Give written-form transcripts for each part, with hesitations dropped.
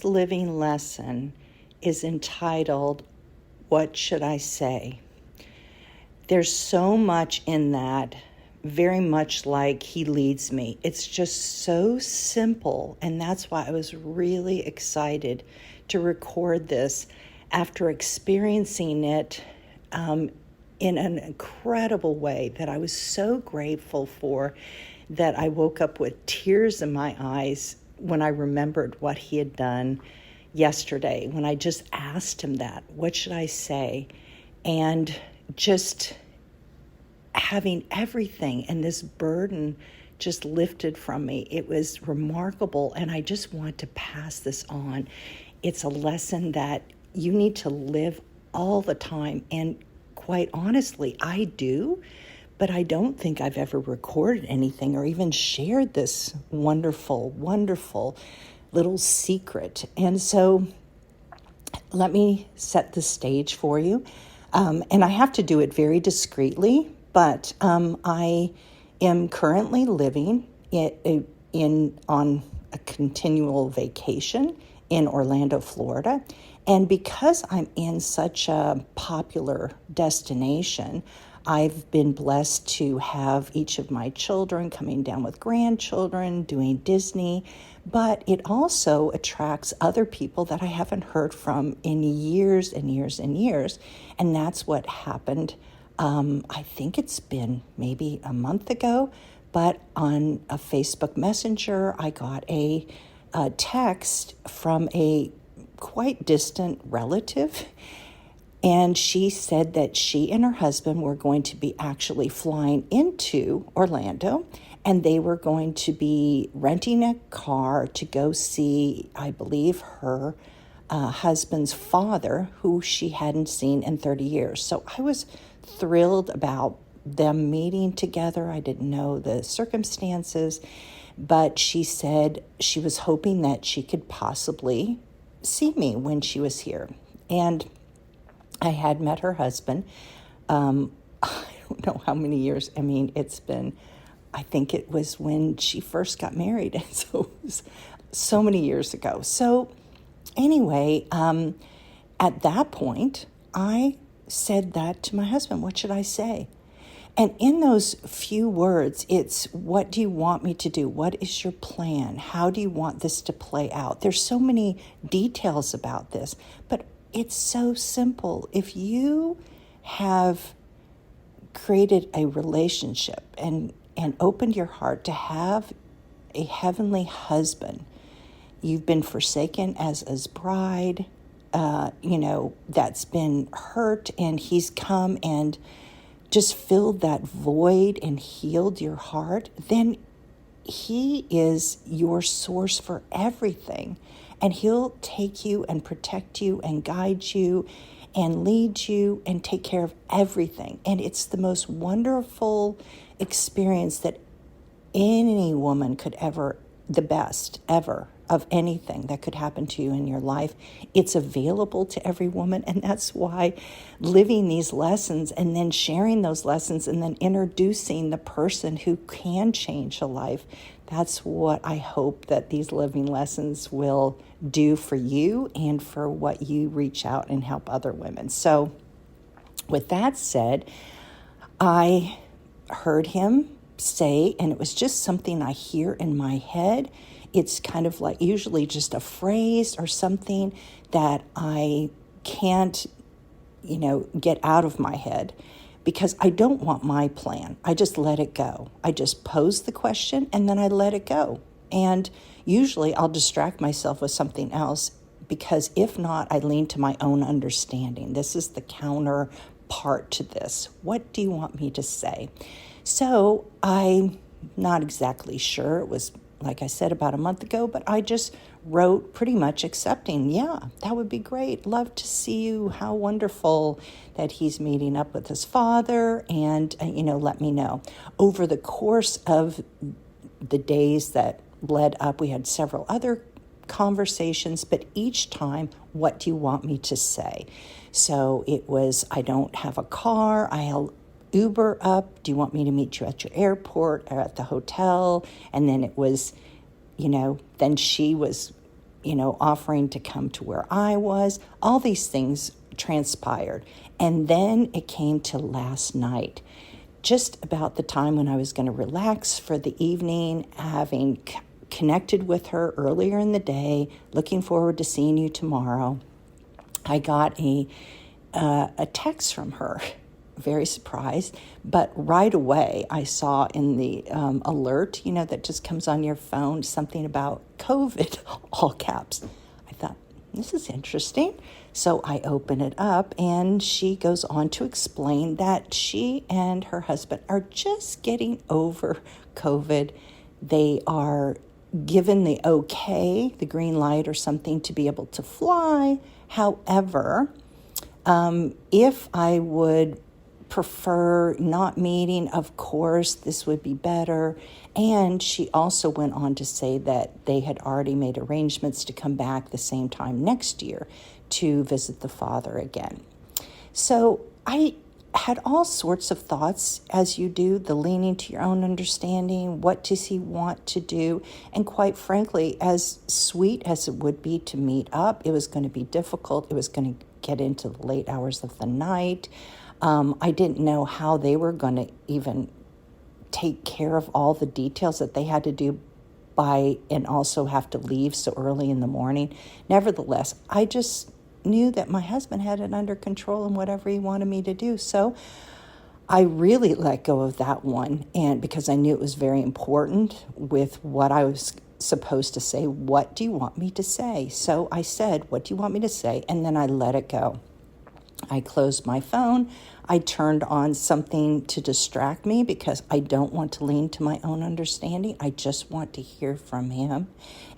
Living lesson is entitled, What Should I Say? There's so much in that, very much like He Leads Me. It's just so simple, and that's why I was really excited to record this after experiencing it in an incredible way that I was so grateful for, that I woke up with tears in my eyes when I remembered what He had done yesterday, when I just asked Him that, what should I say? And just having everything and this burden just lifted from me. It was remarkable, and I just want to pass this on. It's a lesson that you need to live all the time, and quite honestly, I do, but I don't think I've ever recorded anything or even shared this wonderful, wonderful little secret. And so let me set the stage for you. And I have to do it very discreetly, but I am currently living on a continual vacation in Orlando, Florida. And because I'm in such a popular destination, I've been blessed to have each of my children coming down with grandchildren, doing Disney, but it also attracts other people that I haven't heard from in years and years and years. And that's what happened. I think it's been maybe a month ago, but on a Facebook Messenger, I got a text from a quite distant relative. And she said that she and her husband were going to be actually flying into Orlando, and they were going to be renting a car to go see, I believe, her husband's father, who she hadn't seen in 30 years. So I was thrilled about them meeting together. I didn't know the circumstances, but she said she was hoping that she could possibly see me when she was here. And I had met her husband. I don't know how many years. I mean, I think it was when she first got married. And so it was so many years ago. So anyway, at that point, I said that to my husband. What should I say? And in those few words, it's, what do you want me to do? What is your plan? How do you want this to play out? There's so many details about this, but it's so simple. If you have created a relationship and opened your heart to have a heavenly husband, you've been forsaken as his bride, that's been hurt, and He's come and just filled that void and healed your heart, then He is your source for everything. And He'll take you and protect you and guide you and lead you and take care of everything. And it's the most wonderful experience that any woman could ever, the best ever of anything that could happen to you in your life. It's available to every woman, and that's why living these lessons and then sharing those lessons and then introducing the person who can change a life, that's what I hope that these living lessons will do for you and for what you reach out and help other women. So with that said, I heard him say, and it was just something I hear in my head. It's kind of like usually just a phrase or something that I can't, get out of my head, because I don't want my plan. I just let it go. I just pose the question and then I let it go. And usually I'll distract myself with something else, because if not, I lean to my own understanding. This is the counter part to this. What do you want me to say? So I'm not exactly sure. It was, like I said, about a month ago, but I just wrote pretty much accepting, yeah, that would be great. Love to see you. How wonderful that he's meeting up with his father, and, let me know. Over the course of the days that led up, we had several other conversations, but each time, what do you want me to say? So it was, I don't have a car. I'll Uber up. Do you want me to meet you at your airport or at the hotel? And then it was, then she was offering to come to where I was. All these things transpired. And then it came to last night, just about the time when I was going to relax for the evening, having connected with her earlier in the day, looking forward to seeing you tomorrow. I got a text from her, very surprised, but right away I saw in the alert, that just comes on your phone, something about COVID, all caps. I thought, this is interesting. So I open it up, and she goes on to explain that she and her husband are just getting over COVID. They are given the okay, the green light or something to be able to fly. However, if I would prefer not meeting, of course, this would be better. And she also went on to say that they had already made arrangements to come back the same time next year to visit the father again. So I had all sorts of thoughts, as you do, the leaning to your own understanding. What does he want to do? And quite frankly, as sweet as it would be to meet up, it was going to be difficult. It was going to get into the late hours of the night. I didn't know how they were going to even take care of all the details that they had to do and also have to leave so early in the morning. Nevertheless, I just knew that my husband had it under control and whatever he wanted me to do. So I really let go of that one, and because I knew it was very important with what I was supposed to say. What do you want me to say? So I said, what do you want me to say? And then I let it go. I closed my phone. I turned on something to distract me because I don't want to lean to my own understanding. I just want to hear from him.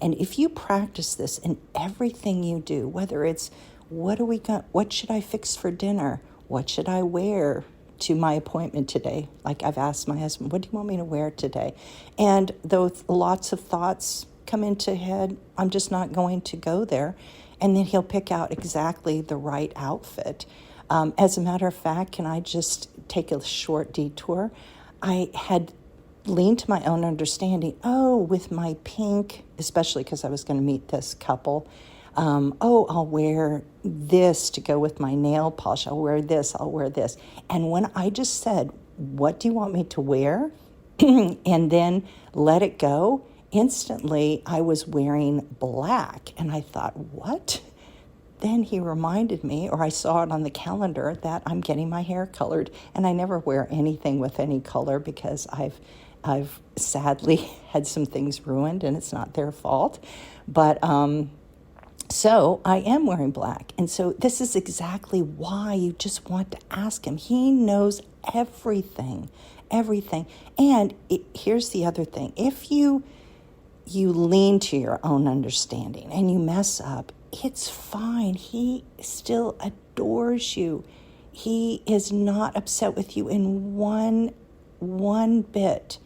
And if you practice this in everything you do, whether it's what should I fix for dinner? What should I wear to my appointment today? Like I've asked my husband, what do you want me to wear today? And though lots of thoughts come into head, I'm just not going to go there. And then he'll pick out exactly the right outfit. As a matter of fact, can I just take a short detour? I had leaned to my own understanding. With my pink, especially because I was going to meet this couple, I'll wear this to go with my nail polish. I'll wear this. And when I just said, what do you want me to wear? And then let it go, instantly I was wearing black. And I thought, what? Then he reminded me, or I saw it on the calendar, that I'm getting my hair colored. And I never wear anything with any color because I've sadly had some things ruined, and it's not their fault. But so I am wearing black. And so this is exactly why you just want to ask him. He knows everything. And here's the other thing. If you lean to your own understanding and you mess up, it's fine. He still adores you. He is not upset with you in one bit.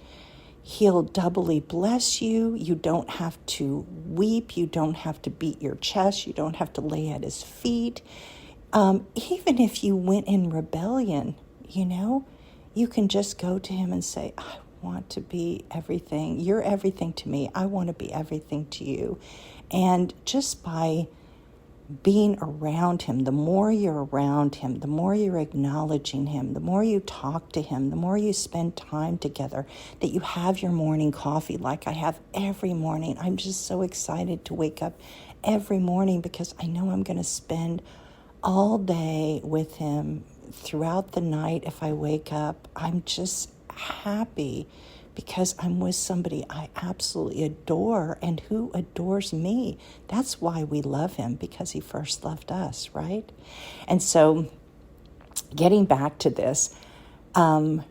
He'll doubly bless you. You don't have to weep. You don't have to beat your chest. You don't have to lay at his feet. Even if you went in rebellion, you can just go to him and say, I want to be everything. You're everything to me. I want to be everything to you. And just by being around him, the more you're around him, the more you're acknowledging him, the more you talk to him, the more you spend time together, that you have your morning coffee like I have every morning. I'm just so excited to wake up every morning because I know I'm going to spend all day with him throughout the night. If I wake up, I'm just happy because I'm with somebody I absolutely adore and who adores me. That's why we love him, because he first loved us, right? And so getting back to this, all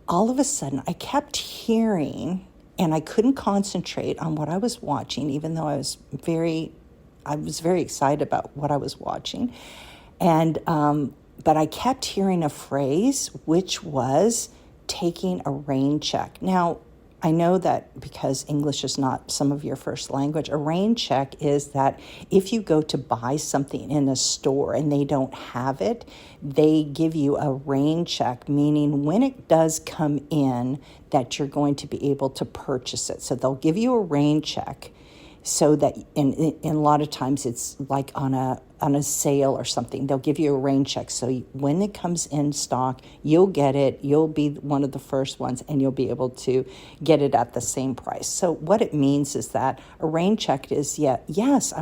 of a sudden I kept hearing, and I couldn't concentrate on what I was watching, even though I was very excited about what I was watching. And but I kept hearing a phrase, which was taking a rain check. Now, I know that because English is not some of your first language, a rain check is that if you go to buy something in a store and they don't have it, they give you a rain check, meaning when it does come in that you're going to be able to purchase it. So they'll give you a rain check. so that in a lot of times it's like on a sale or something. They'll give you a rain check. So when it comes in stock, you'll get it. You'll be one of the first ones, and you'll be able to get it at the same price. So what it means is that a rain check is, yes, I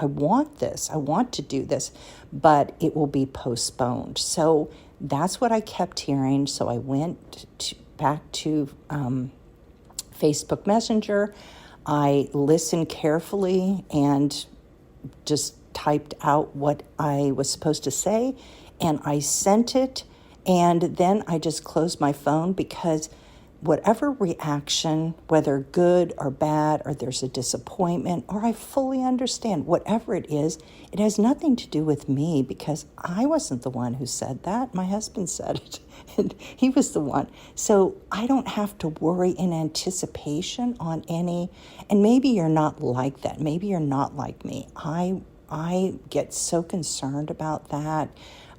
want this. I want to do this, but it will be postponed. So that's what I kept hearing. So I went back to Facebook Messenger. I listened carefully and just typed out what I was supposed to say, and I sent it, and then I just closed my phone, because whatever reaction, whether good or bad, or there's a disappointment, or I fully understand, whatever it is, it has nothing to do with me, because I wasn't the one who said that. My husband said it, and he was the one. So I don't have to worry in anticipation on any, and maybe you're not like that. Maybe you're not like me. I get so concerned about that.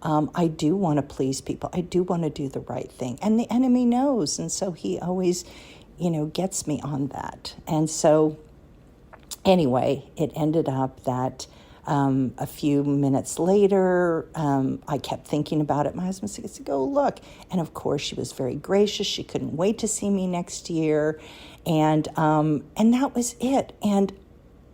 I do want to please people. I do want to do the right thing. And the enemy knows. And so he always, gets me on that. And so anyway, it ended up that a few minutes later, I kept thinking about it. My husband said, go look. And of course, she was very gracious. She couldn't wait to see me next year. And that was it. And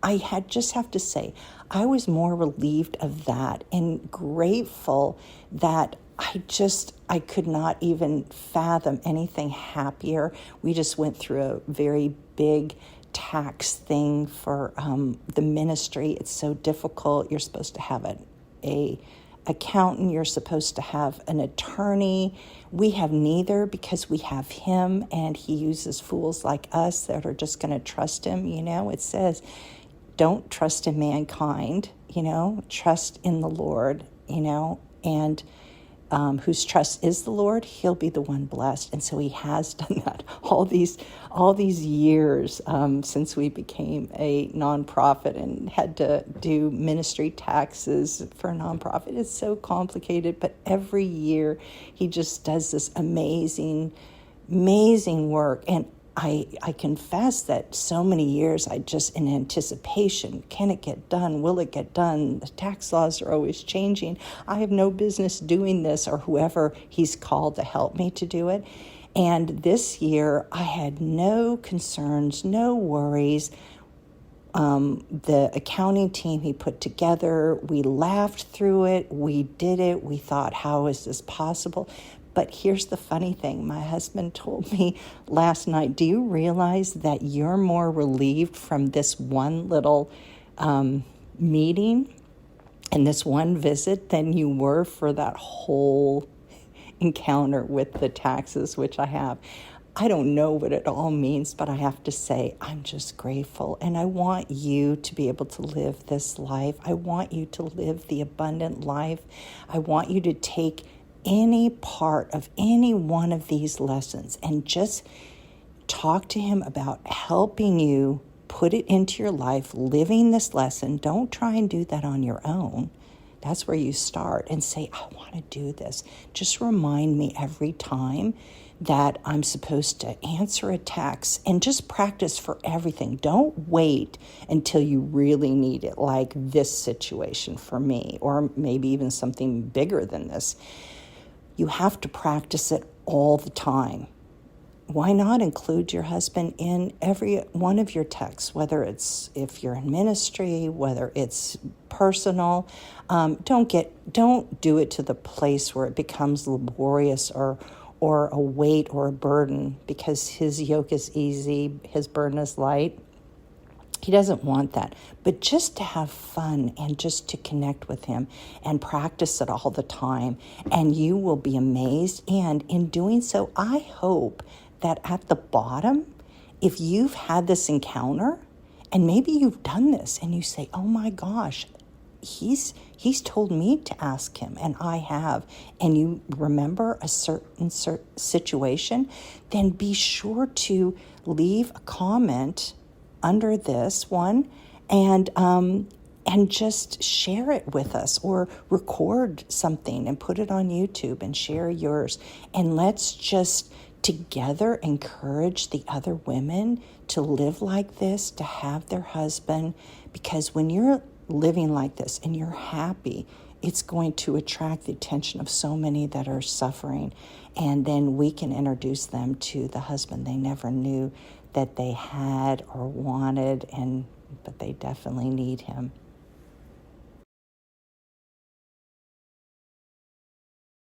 I have to say, I was more relieved of that and grateful that I could not even fathom anything happier. We just went through a very big tax thing for the ministry. It's so difficult. You're supposed to have a accountant. You're supposed to have an attorney. We have neither, because we have him, and he uses fools like us that are just going to trust him. It says, don't trust in mankind, trust in the Lord, and whose trust is the Lord, he'll be the one blessed. And so he has done that all these years since we became a nonprofit and had to do ministry taxes for a nonprofit. It's so complicated, but every year he just does this amazing work. And I confess that so many years I just in anticipation, can it get done? Will it get done? The tax laws are always changing. I have no business doing this, or whoever he's called to help me to do it. And this year I had no concerns, no worries. The accounting team he put together, we laughed through it. We did it. We thought, how is this possible? But here's the funny thing. My husband told me last night, do you realize that you're more relieved from this one little meeting and this one visit than you were for that whole encounter with the taxes, which I have? I don't know what it all means, but I have to say I'm just grateful. And I want you to be able to live this life. I want you to live the abundant life. I want you to take any part of any one of these lessons and just talk to him about helping you put it into your life, living this lesson. Don't try and do that on your own. That's where you start, and say, I want to do this. Just remind me every time that I'm supposed to answer a text, and just practice for everything. Don't wait until you really need it, like this situation for me, or maybe even something bigger than this. You have to practice it all the time. Why not include your husband in every one of your texts, whether it's if you're in ministry, whether it's personal. Don't do it to the place where it becomes laborious or a weight or a burden, because his yoke is easy, his burden is light. He doesn't want that, but just to have fun and just to connect with him and practice it all the time, and you will be amazed. And in doing so, I hope that at the bottom, if you've had this encounter, and maybe you've done this and you say, oh my gosh, he's told me to ask him, and I have, and you remember a certain situation, then be sure to leave a comment under this one, and just share it with us, or record something and put it on YouTube and share yours. And let's just together encourage the other women to live like this, to have their husband, because when you're living like this and you're happy, it's going to attract the attention of so many that are suffering, and then we can introduce them to the husband they never knew that they had or wanted, but they definitely need him.